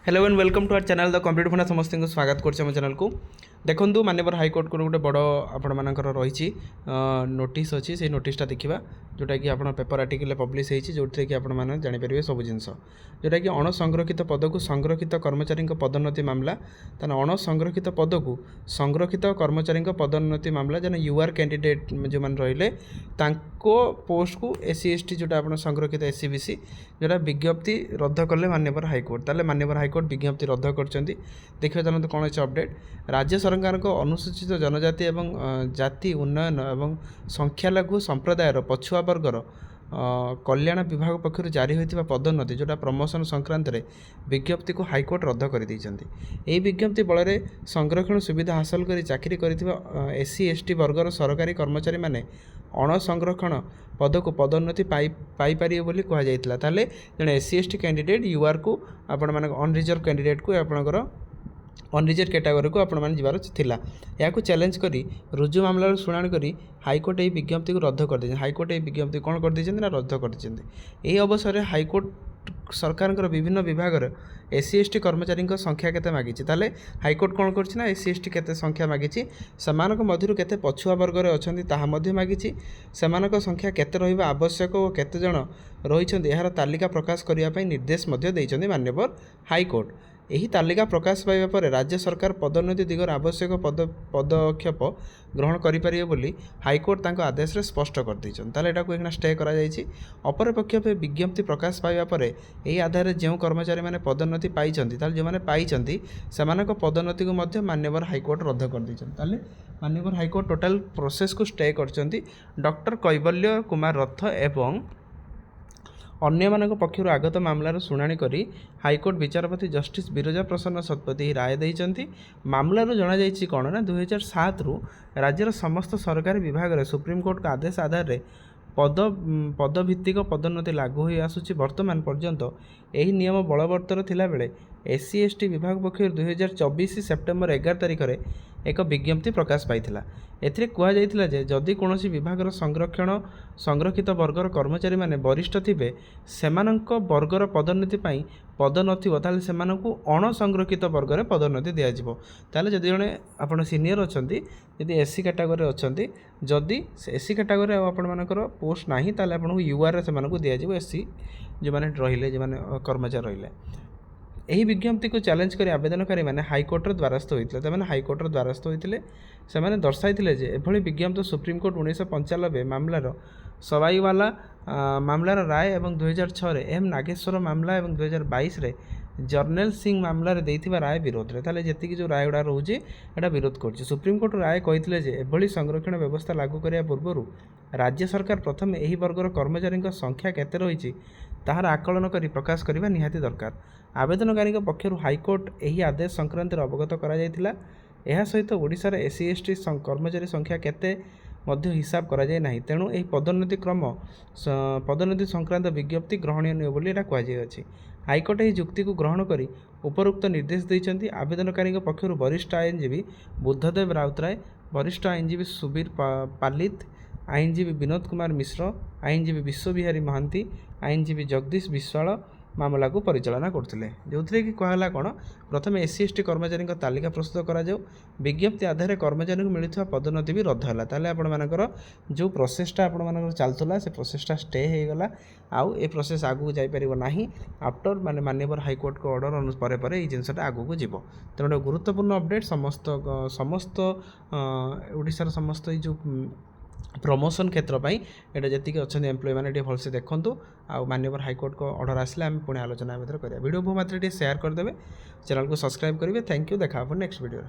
Hello and welcome to our channel the complete funda समस्त को स्वागत कर चैनल को देखो माननीय हाईकोर्ट को गोटे बड़ आपर रही नोटिस अच्छी से नोटिसटा देखा जोटा कि आप पेपर आर्टिकल पब्लिश होती जो कि आपने जापर सब जिनस जोटा कि अणसंरक्षित पद को संरक्षित कर्मचारी पदोन्नति मामला तेना अणसंरक्षित पद को संरक्षित कर्मचारी पदोन्नति मामला जेना यूआर कैंडिडेट जो मैंने रही पोस्ट को एससी एसटी जोटा आप संरक्षित एससी बीसी जोटा विज्ञप्ति रद्द कले माननीय हाईकोर्ट ताले माननीय हाईकोर्ट विज्ञप्ति रद्द कर देखिए चलते कौन अच्छे अपडेट राज्य सरकार को अनुसूचित जनजाति एवं जाति उन्नयन एवं संख्यालघु संप्रदायर पछुआ वर्गर कल्याण विभाग पक्षर जारी होता पदोन्नति जोटा प्रमोशन संक्रांत में विज्ञप्ति को हाईकोर्ट रद्द कर यही विज्ञप्ति बल संरक्षण सुविधा हासिल कर चाकरी कर एससी एसटी वर्गर सरकारी कर्मचारी माने अणसंरक्षण पद को पदोन्नति पाइपर बोली कहुला ताले जड़े एससी एसटी कैंडिडेट यूआर को आपण मान अनरिजर्व कैंडिडेट को आपणकर अनरिजर्व कैटेगोरी को आपण मैंने जीवार थिला या चैलेंज करी रुजु मामलार शुणाणी करी हाईकोर्ट यही विज्ञप्ति को रद्द कर हाईकोर्ट यही विज्ञप्ति कौन कर रद्द कर यही अवसर में हाईकोर्ट सरकार विभिन्न विभाग एससी एसटी कर्मचारी संख्या केते मागी ताले हाईकोर्ट कौन कर एससी एसटी केते संख्या मागी मध्य केते पछुआ वर्ग अच्छा ताहा मागी संख्या केते रहिबा आवश्यक और केते जण रही यार तालिका प्रकाश करने निर्देश देइछन्ति माननीय हाईकोर्ट यही तालिका प्रकाश पाइबा पर राज्य सरकार पदोन्नति दिगर आवश्यक पदक्षेप ग्रहण करें बोली हाईकोर्ट तांको आदेश रे स्पष्ट कर दैछन ताले एटा को एकना स्टे करा जायछि अपर पक्ष पे विज्ञप्ति प्रकाश पाइबा पर एही आधार जो कर्मचारी माने पदोन्नति पाइछन्ति ताले जो माने पाइछन्ति सेमानक पदोन्नति को मध्य माननीय हाईकोर्ट रद्द कर दैछन ताले माननीय हाईकोर्ट टोटल प्रोसेस को स्टे करछन्ति डॉक्टर कैवल्य कुमार रथ एवं अन्य मानक पक्षर आगत मामलार शुणाणी करी हाईकोर्ट विचारपति जस्टिस बिरजा प्रसन्न शतपथी राय देइछन्ति मामलार जना जाइछि कोन ना 2007 रु राज्यर समस्त सरकारी विभाग रे सुप्रीम कोर्ट का आदेश आधार रे पदभित्तिक पदोन्नति लागू हो आसुछि वर्तमान पर्यंत यही नियम बलवत्तर थिला बेले एससी एसटी विभाग पक्षर 2024 सेप्टेम्बर 11 तारिख में एक विज्ञप्ति प्रकाश पाइथिला एथिरे कुहा जाइथिला जे जदि कोनोसी विभागर संरक्षित वर्गर कर्मचारी माने वरिष्ठ थिबे सेमानंक वर्गर पदोन्नति पई पद नथिबो ताले सेमानंकु अणसंरक्षित वर्गर पदोन्नति दिया जिवो ताले जदि जणे आपण सीनियर अछंती जदि एससी कैटेगरी अछंती जदि एससी कैटेगरी आपण मानकर पोस्ट नाही ताले आपण यूआर सेमानंकु दिया जिवो एससी जो माने रहिले जो माने कर्मचारी रहिले यही विज्ञप्ति को चैलेंज कर आवेदनकारी मैंने हाईकोर्टर द्वारस्थ होते हैं हाईकोर्टर द्वारस्थ होते से दर्शाई एभली विज्ञप्ति सुप्रीम कोर्ट 1995 मामलार सवाईवाला मामलार राय एवं 2006 एम नागेश्वर मामला एवं 2022 रे जर्नल सिंह मामलार देइथिबा राय विरोध रे ताले जेतिकी जो राय गुड़ा रोचे एटा विरोध कर सुप्रीम कोर्ट राय कहिथिले जे एभली संरक्षण व्यवस्था लागू करिया पूर्व राज्य सरकार प्रथम यही वर्गर कर्मचारी संख्या केते रही ताहार आकलन करी प्रकाश करने निहाती दरकार आवेदनकारी पक्षर हाईकोर्ट यही आदेश संक्रांत अवगत करा जायतिला एहा सहित ओडिशार एससी एसटी कर्मचारी संख्या केते मध्य हिसाब करा जाय नाही तेणु एही पदोन्नति क्रम पदोन्नति संक्रांत विज्ञप्ति ग्रहणीय नुहे बोली एटा कुहाଯାଇଛି हाईकोर्ट यही जुक्ति को ग्रहण करी उपरोक्त निर्देश देइछन्ति आवेदनकारी पक्षर वरिष्ठ आईनजीवी बुद्धदेव राउतराय वरिष्ठ आईनजीवी सुबीर पालित आईनजीवी विनोद कुमार मिश्र आईनजीवी विश्वविहारी महांती आईनजीवी जगदीश विश्वाल मामला को परिचालना करते जो थी कि कहला कौन प्रथम एससी एसटी कर्मचारी तालिका प्रस्तुत करा विज्ञप्ति आधार कर्मचारी को मिलता पदोन्नति भी रद्द है ताले आपण मानकर जो प्रोसेसटा आपण मानकर चलतला से प्रोसेसटा स्टे हो गला आउ ए प्रोसेस आगू जापर ना आफ्टर माने माननीय हाईकोर्ट को ऑर्डर पर ये जिनसा आगू को जीव तेणु गुरुत्वपूर्ण अपडेट समस्त ओडिशार समस्त जो प्रमोशन क्षेत्र पर यहाँ जी अच्छा एम्प्लॉय मैंने भलसे देखूँ आउ माननीय हाईकोर्ट को ऑर्डर आसले आम पुणी आलोचना करिया वीडियो बहुत मात्रा शेयर करदे चैनल को सब्सक्राइब करेंगे थैंक यू देखा नेक्स्ट वीडियो।